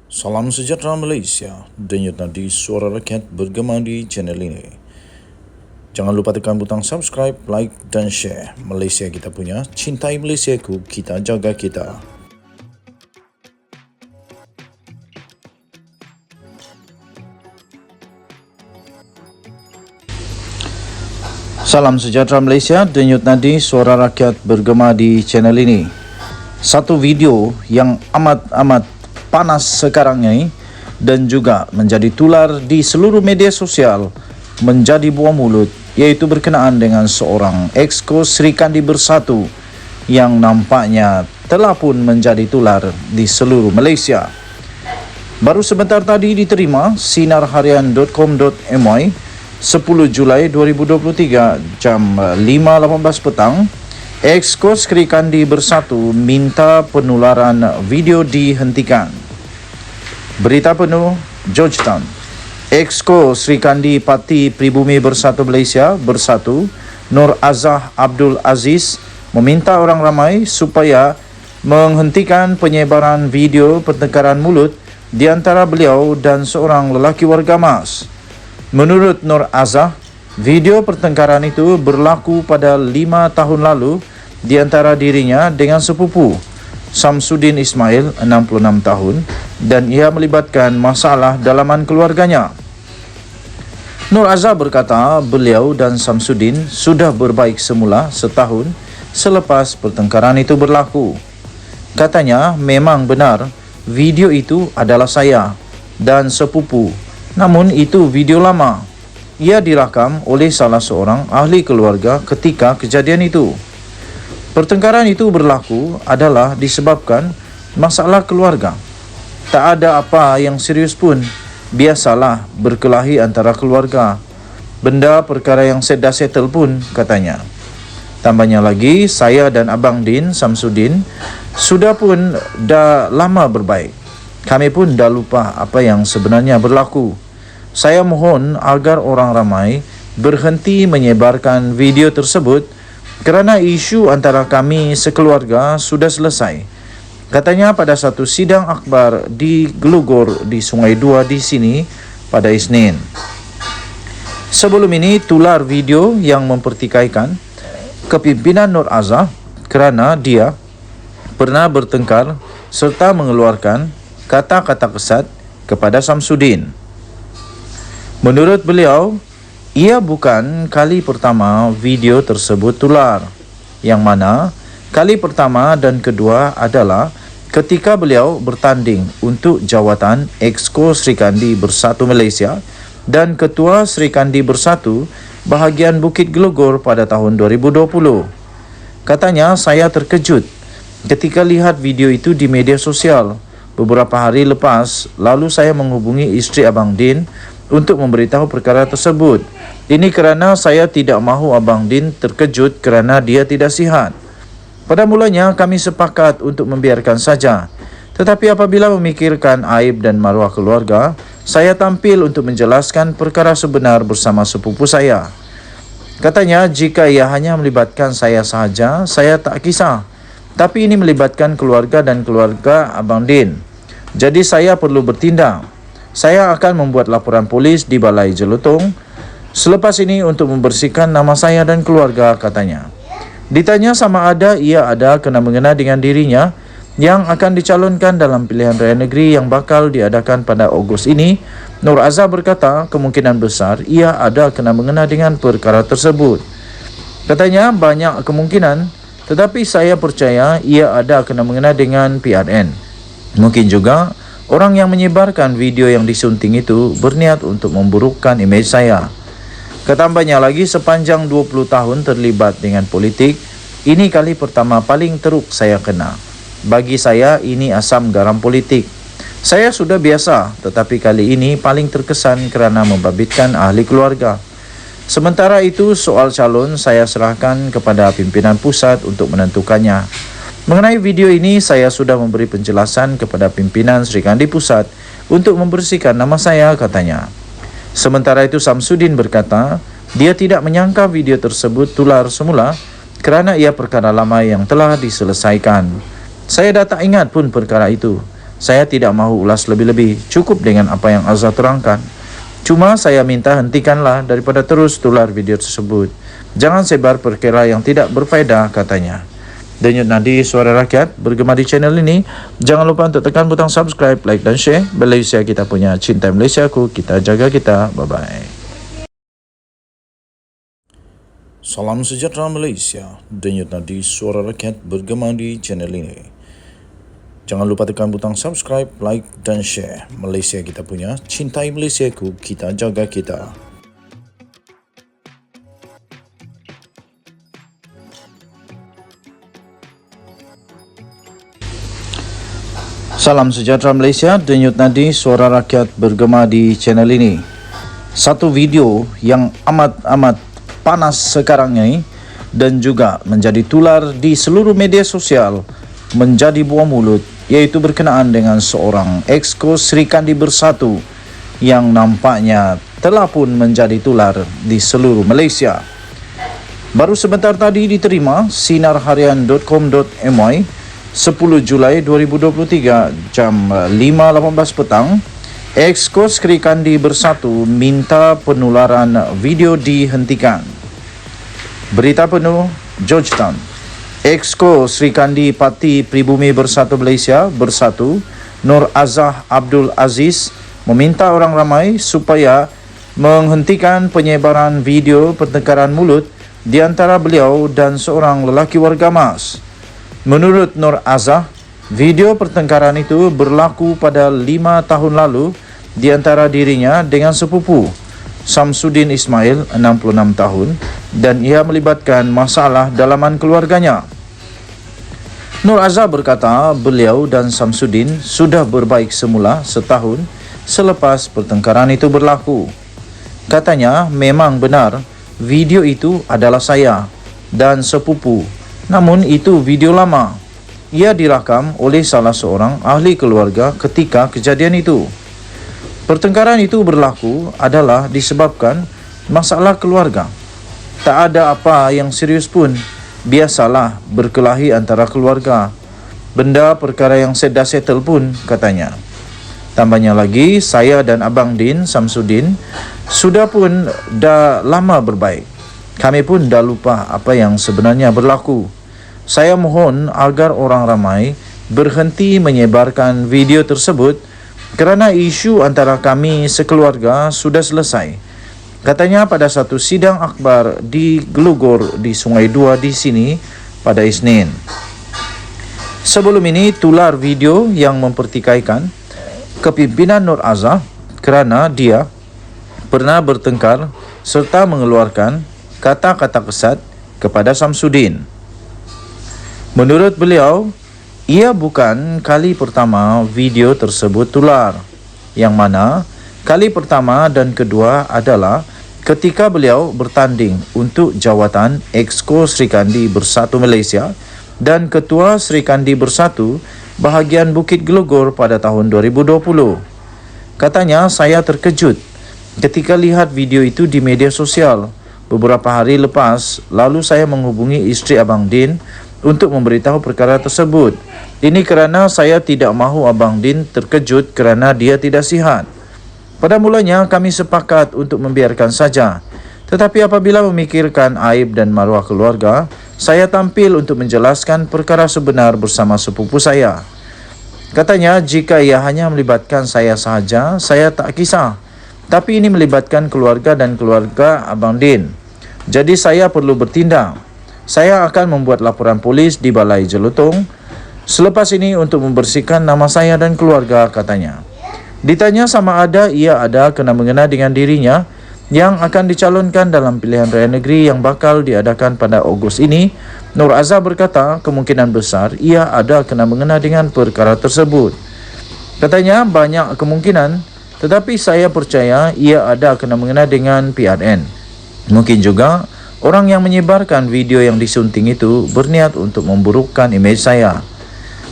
Salam sejahtera Malaysia, denyut nadi suara rakyat bergema di channel ini. Jangan lupa tekan butang subscribe, like dan share. Malaysia kita punya, cintai Malaysiaku, kita jaga kita. Salam sejahtera Malaysia, denyut nadi suara rakyat bergema di channel ini. Satu video yang amat panas sekarang ini dan juga menjadi tular di seluruh media sosial menjadi buah mulut, yaitu berkenaan dengan seorang exco Sri Kandi Bersatu yang nampaknya telah pun menjadi tular di seluruh Malaysia. Baru sebentar tadi diterima sinarharian.com.my 10 Julai 2023 jam 5.18 petang, exco Sri Kandi Bersatu minta penularan video dihentikan. Berita penuh Georgetown. Exco Sri Kandi Parti Pribumi Bersatu Malaysia Bersatu, Nur Azah Abdul Aziz, meminta orang ramai supaya menghentikan penyebaran video pertengkaran mulut di antara beliau dan seorang lelaki warga Mas. Menurut Nur Azah, video pertengkaran itu berlaku pada 5 tahun lalu di antara dirinya dengan sepupu Samsudin Ismail, 66 tahun, dan ia melibatkan masalah dalaman keluarganya. Nur Azah berkata beliau dan Samsudin sudah berbaik semula setahun selepas pertengkaran itu berlaku. Katanya memang benar video itu adalah saya dan sepupu, namun itu video lama. Ia dirakam oleh salah seorang ahli keluarga ketika kejadian itu. Pertengkaran itu berlaku adalah disebabkan masalah keluarga. Tak ada apa yang serius pun. Biasalah berkelahi antara keluarga. Benda perkara yang dah settle pun, katanya. Tambahnya lagi, saya dan Abang Din, Samsudin, sudah pun dah lama berbaik. Kami pun dah lupa apa yang sebenarnya berlaku. Saya mohon agar orang ramai berhenti menyebarkan video tersebut kerana isu antara kami sekeluarga sudah selesai. Katanya pada satu sidang akhbar di Glogor di Sungai Dua di sini pada Isnin. Sebelum ini tular video yang mempertikaikan kepimpinan Nur Azah kerana dia pernah bertengkar serta mengeluarkan kata-kata kesat kepada Samsudin. Menurut beliau, ia bukan kali pertama video tersebut tular, yang mana kali pertama dan kedua adalah ketika beliau bertanding untuk jawatan Exco Sri Kandi Bersatu Malaysia dan Ketua Sri Kandi Bersatu bahagian Bukit Glogor pada tahun 2020. Katanya, saya terkejut ketika lihat video itu di media sosial. Beberapa hari lepas, lalu saya menghubungi isteri Abang Din untuk memberitahu perkara tersebut. Ini kerana saya tidak mahu Abang Din terkejut kerana dia tidak sihat. Pada mulanya kami sepakat untuk membiarkan saja. Tetapi apabila memikirkan aib dan maruah keluarga, saya tampil untuk menjelaskan perkara sebenar bersama sepupu saya. Katanya jika ia hanya melibatkan saya sahaja, saya tak kisah. Tapi ini melibatkan keluarga dan keluarga Abang Din. Jadi saya perlu bertindak. Saya akan membuat laporan polis di Balai Jelutong selepas ini untuk membersihkan nama saya dan keluarga, katanya. Ditanya sama ada ia ada kena-mengena dengan dirinya yang akan dicalonkan dalam pilihan raya negeri yang bakal diadakan pada Ogos ini, Nur Azah berkata kemungkinan besar ia ada kena-mengena dengan perkara tersebut. Katanya banyak kemungkinan, tetapi saya percaya ia ada kena-mengena dengan PRN. Mungkin juga orang yang menyebarkan video yang disunting itu berniat untuk memburukkan imej saya. Ketambahnya lagi, sepanjang 20 tahun terlibat dengan politik, ini kali pertama paling teruk saya kena. Bagi saya, ini asam garam politik. Saya sudah biasa, tetapi kali ini paling terkesan kerana membabitkan ahli keluarga. Sementara itu, soal calon saya serahkan kepada pimpinan pusat untuk menentukannya. Mengenai video ini, saya sudah memberi penjelasan kepada pimpinan Sri Kandi Pusat untuk membersihkan nama saya, katanya. Sementara itu, Samsudin berkata, dia tidak menyangka video tersebut tular semula kerana ia perkara lama yang telah diselesaikan. Saya dah tak ingat pun perkara itu. Saya tidak mahu ulas lebih-lebih, cukup dengan apa yang Azhar terangkan. Cuma saya minta hentikanlah daripada terus tular video tersebut. Jangan sebar perkara yang tidak berfaedah, katanya. Denyut nadi Suara Rakyat bergema di channel ini. Jangan lupa untuk tekan butang subscribe, like dan share. Malaysia kita punya, cinta Malaysiaku, kita jaga kita. Bye-bye. Salam sejahtera Malaysia. Denyut nadi Suara Rakyat bergema di channel ini. Jangan lupa tekan butang subscribe, like dan share. Malaysia kita punya, cintai Malaysiaku, kita jaga kita. Salam sejahtera Malaysia, denyut nadi Suara Rakyat bergema di channel ini. Satu video yang amat panas sekarang ini dan juga menjadi tular di seluruh media sosial, menjadi buah mulut, yaitu berkenaan dengan seorang exco Sri Kandi Bersatu yang nampaknya telah pun menjadi tular di seluruh Malaysia. Baru sebentar tadi diterima sinarharian.com.my 10 Julai 2023 jam 5.18 petang, exco Sri Kandi Bersatu minta penularan video dihentikan. Berita penuh Georgetown. Exco Sri Kandi Parti Pribumi Bersatu Malaysia Bersatu, Nur Azah Abdul Aziz, meminta orang ramai supaya menghentikan penyebaran video pertengkaran mulut di antara beliau dan seorang lelaki warga Mas. Menurut Nur Azah, video pertengkaran itu berlaku pada 5 tahun lalu di antara dirinya dengan sepupu Samsudin Ismail, 66 tahun, dan ia melibatkan masalah dalaman keluarganya. Nur Azah berkata beliau dan Samsudin sudah berbaik semula setahun selepas pertengkaran itu berlaku. Katanya memang benar video itu adalah saya dan sepupu. Namun itu video lama. Ia dirakam oleh salah seorang ahli keluarga ketika kejadian itu. Pertengkaran itu berlaku adalah disebabkan masalah keluarga. Tak ada apa yang serius pun. Biasalah berkelahi antara keluarga. Benda perkara yang dah settle pun, katanya. Tambahnya lagi, saya dan Abang Din, Samsudin, sudah pun dah lama berbaik. Kami pun dah lupa apa yang sebenarnya berlaku. Saya mohon agar orang ramai berhenti menyebarkan video tersebut kerana isu antara kami sekeluarga sudah selesai. Katanya pada satu sidang akhbar di Gelugor di Sungai Dua di sini pada Isnin. Sebelum ini tular video yang mempertikaikan kepimpinan Nur Azah kerana dia pernah bertengkar serta mengeluarkan kata-kata kesat kepada Samsudin. Menurut beliau, ia bukan kali pertama video tersebut tular, yang mana kali pertama dan kedua adalah ketika beliau bertanding untuk jawatan Exco Sri Kandi Bersatu Malaysia dan Ketua Sri Kandi Bersatu bahagian Bukit Gelugor pada tahun 2020. Katanya, saya terkejut ketika lihat video itu di media sosial. Beberapa hari lepas, lalu saya menghubungi isteri Abang Din untuk memberitahu perkara tersebut. Ini kerana saya tidak mahu Abang Din terkejut kerana dia tidak sihat. Pada mulanya kami sepakat untuk membiarkan saja. Tetapi apabila memikirkan aib dan maruah keluarga, saya tampil untuk menjelaskan perkara sebenar bersama sepupu saya. Katanya jika ia hanya melibatkan saya sahaja, saya tak kisah. Tapi ini melibatkan keluarga dan keluarga Abang Din. Jadi saya perlu bertindak. Saya akan membuat laporan polis di Balai Jelutong selepas ini untuk membersihkan nama saya dan keluarga, katanya. Ditanya sama ada ia ada kena-mengena dengan dirinya yang akan dicalonkan dalam pilihan raya negeri yang bakal diadakan pada Ogos ini, Nur Azah berkata kemungkinan besar ia ada kena-mengena dengan perkara tersebut. Katanya banyak kemungkinan, tetapi saya percaya ia ada kena-mengena dengan PRN. Mungkin juga orang yang menyebarkan video yang disunting itu berniat untuk memburukkan imej saya.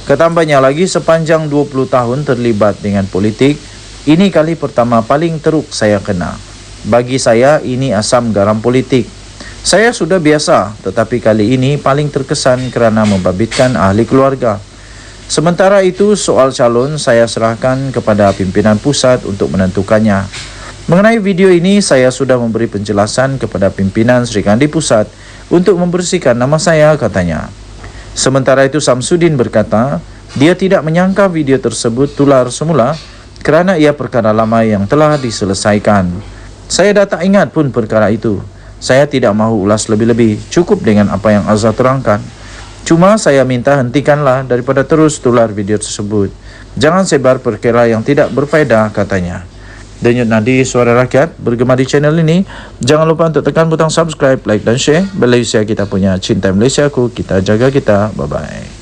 Ketambahnya lagi, sepanjang 20 tahun terlibat dengan politik, ini kali pertama paling teruk saya kena. Bagi saya, ini asam garam politik. Saya sudah biasa, tetapi kali ini paling terkesan kerana membabitkan ahli keluarga. Sementara itu, soal calon saya serahkan kepada pimpinan pusat untuk menentukannya. Mengenai video ini, saya sudah memberi penjelasan kepada pimpinan Sri Kandi Pusat untuk membersihkan nama saya, katanya. Sementara itu, Samsudin berkata, dia tidak menyangka video tersebut tular semula kerana ia perkara lama yang telah diselesaikan. Saya dah tak ingat pun perkara itu. Saya tidak mahu ulas lebih-lebih, cukup dengan apa yang Azhar terangkan. Cuma saya minta hentikanlah daripada terus tular video tersebut. Jangan sebar perkara yang tidak berfaedah, katanya. Denyut nadi Suara Rakyat bergema di channel ini. Jangan lupa untuk tekan butang subscribe, like dan share. Malaysia kita punya, cinta Malaysia ku, kita jaga kita. Bye-bye.